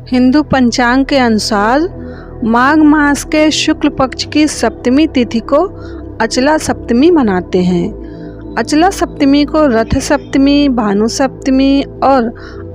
हिंदू पंचांग के अनुसार माघ मास के शुक्ल पक्ष की सप्तमी तिथि को अचला सप्तमी मनाते हैं। अचला सप्तमी को रथ सप्तमी, भानु सप्तमी और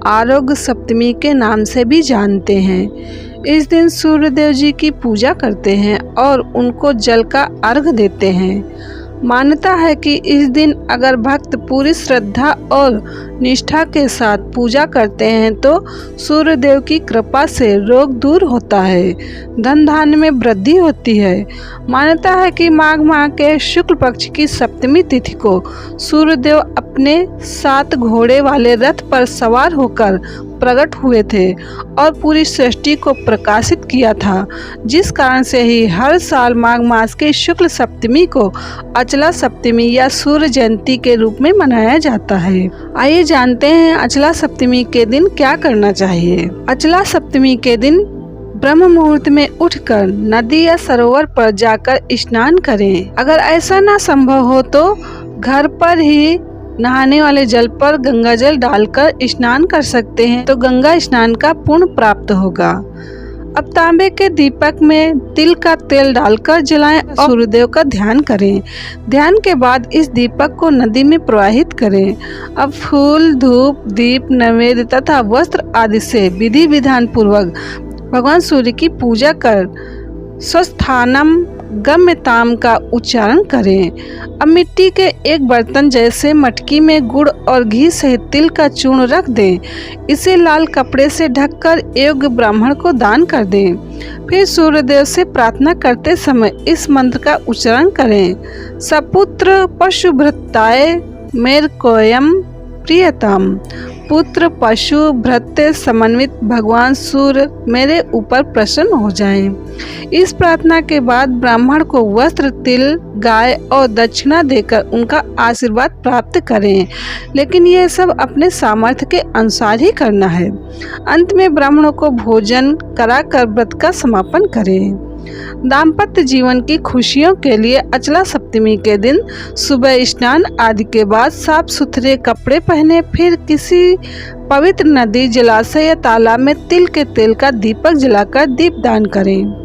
आरोग्य सप्तमी के नाम से भी जानते हैं। इस दिन सूर्य देव जी की पूजा करते हैं और उनको जल का अर्घ देते हैं। मान्यता है कि इस दिन अगर भक्त पूरी श्रद्धा और निष्ठा के साथ पूजा करते हैं तो सूर्य देव की कृपा से रोग दूर होता है, धन धान्य में वृद्धि होती है। मान्यता है कि माघ माह के शुक्ल पक्ष की सप्तमी तिथि को सूर्य देव अपने 7 घोड़े वाले रथ पर सवार होकर प्रकट हुए थे और पूरी सृष्टि को प्रकाशित किया था, जिस कारण से ही हर साल माघ मास के शुक्ल सप्तमी को अचला सप्तमी या सूर्य जयंती के रूप में मनाया जाता है। आइए जानते हैं अचला सप्तमी के दिन क्या करना चाहिए। अचला सप्तमी के दिन ब्रह्म मुहूर्त में उठकर नदी या सरोवर पर जाकर स्नान करें। अगर ऐसा ना संभव हो तो घर पर ही नहाने वाले जल पर गंगा जल डालकर स्नान कर सकते हैं, तो गंगा स्नान का पुण्य प्राप्त होगा। अब तांबे के दीपक में तिल का तेल डालकर जलाएं और सूर्यदेव का ध्यान करें। ध्यान के बाद इस दीपक को नदी में प्रवाहित करें। अब फूल, धूप, दीप, नैवेद्य तथा वस्त्र आदि से विधि विधान पूर्वक भगवान सूर्य की पूजा कर स्वस्थानम गम्यताम का उच्चारण करें। अब मिट्टी के एक बर्तन जैसे मटकी में गुड़ और घी सहित तिल का चूर्ण रख दें। इसे लाल कपड़े से ढककर योग्य ब्राह्मण को दान कर दें। फिर सूर्यदेव से प्रार्थना करते समय इस मंत्र का उच्चारण करें। सपुत्र पशुभृताय मेरकोयम प्रियतम। पुत्र पशु भृत्य समन्वित भगवान सूर्य मेरे ऊपर प्रसन्न हो जाएं। इस प्रार्थना के बाद ब्राह्मण को वस्त्र, तिल, गाय और दक्षिणा देकर उनका आशीर्वाद प्राप्त करें, लेकिन यह सब अपने सामर्थ्य के अनुसार ही करना है। अंत में ब्राह्मणों को भोजन कराकर व्रत का समापन करें। दाम्पत्य जीवन की खुशियों के लिए अचला सप्तमी के दिन सुबह स्नान आदि के बाद साफ सुथरे कपड़े पहने, फिर किसी पवित्र नदी, जलाशय या तालाब में तिल के तेल का दीपक जलाकर दीपदान करें।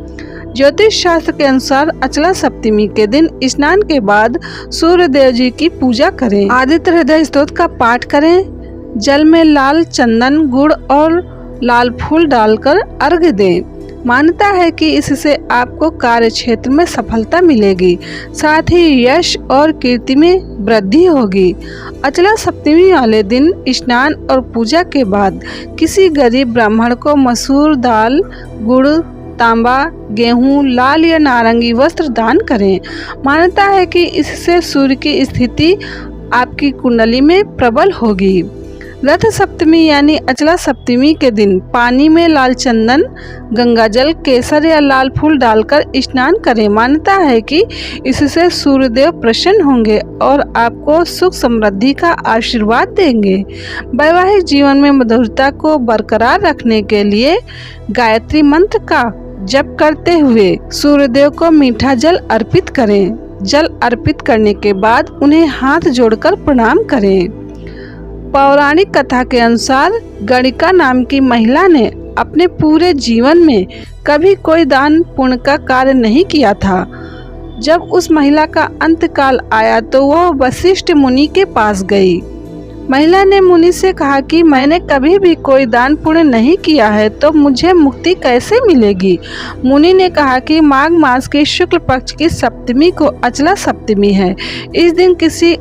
ज्योतिष शास्त्र के अनुसार अचला सप्तमी के दिन स्नान के बाद सूर्य देव जी की पूजा करें। आदित्य हृदय स्तोत्र का पाठ करें। जल में लाल चंदन, गुड़ और लाल फूल डालकर अर्घ दें। मान्यता है कि इससे आपको कार्य क्षेत्र में सफलता मिलेगी, साथ ही यश और कीर्ति में वृद्धि होगी। अचला सप्तमी वाले दिन स्नान और पूजा के बाद किसी गरीब ब्राह्मण को मसूर दाल, गुड़, तांबा, गेहूं, लाल या नारंगी वस्त्र दान करें। मान्यता है कि इससे सूर्य की स्थिति आपकी कुंडली में प्रबल होगी। रथ सप्तमी यानी अचला सप्तमी के दिन पानी में लाल चंदन, गंगाजल, केसर या लाल फूल डालकर स्नान करें। मान्यता है कि इससे सूर्यदेव प्रसन्न होंगे और आपको सुख समृद्धि का आशीर्वाद देंगे। वैवाहिक जीवन में मधुरता को बरकरार रखने के लिए गायत्री मंत्र का जप करते हुए सूर्यदेव को मीठा जल अर्पित करें। जल अर्पित करने के बाद उन्हें हाथ जोड़कर प्रणाम करें। पौराणिक कथा के अनुसार गणिका नाम की महिला ने अपने पूरे जीवन में कभी कोई दान पुण्य का कार्य नहीं किया था। जब उस महिला का अंतकाल आया तो वह वशिष्ठ मुनि के पास गई। महिला ने मुनि से कहा कि मैंने कभी भी कोई दान पुण्य नहीं किया है, तो मुझे मुक्ति कैसे मिलेगी। मुनि ने कहा कि माघ मास के शुक्ल पक्ष की सप्तमी को अचला सप्तमी है। इस दिन किसी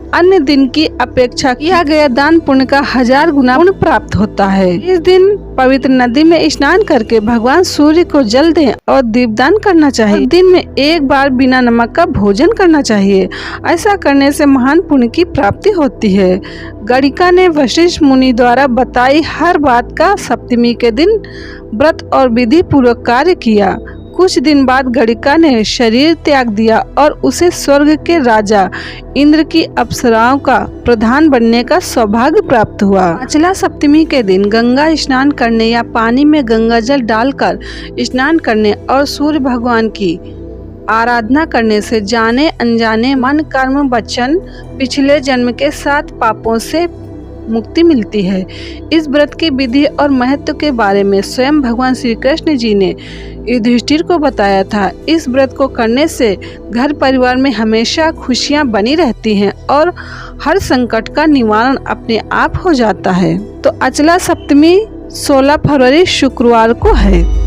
अन्य दिन की अपेक्षा किया गया दान पुण्य का 1000 गुना पुण्य प्राप्त होता है। इस दिन पवित्र नदी में स्नान करके भगवान सूर्य को जल दें और दीपदान करना चाहिए। दिन में एक बार बिना नमक का भोजन करना चाहिए। ऐसा करने से महान पुण्य की प्राप्ति होती है। गणिका ने वशिष्ठ मुनि द्वारा बताई हर बात का सप्तमी के दिन व्रत और विधि पूर्वक कार्य किया। कुछ दिन बाद गणिका ने शरीर त्याग दिया और उसे स्वर्ग के राजा इंद्र की अप्सराओं का प्रधान बनने का सौभाग्य प्राप्त हुआ। अचला सप्तमी के दिन गंगा स्नान करने या पानी में गंगा जल डालकर स्नान करने और सूर्य भगवान की आराधना करने से जाने अनजाने मन, कर्म, वचन पिछले जन्म के 7 पापों से मुक्ति मिलती है। इस व्रत की विधि और महत्व के बारे में स्वयं भगवान श्री कृष्ण जी ने युधिष्ठिर को बताया था। इस व्रत को करने से घर परिवार में हमेशा खुशियां बनी रहती हैं और हर संकट का निवारण अपने आप हो जाता है। तो अचला सप्तमी 16 फरवरी शुक्रवार को है।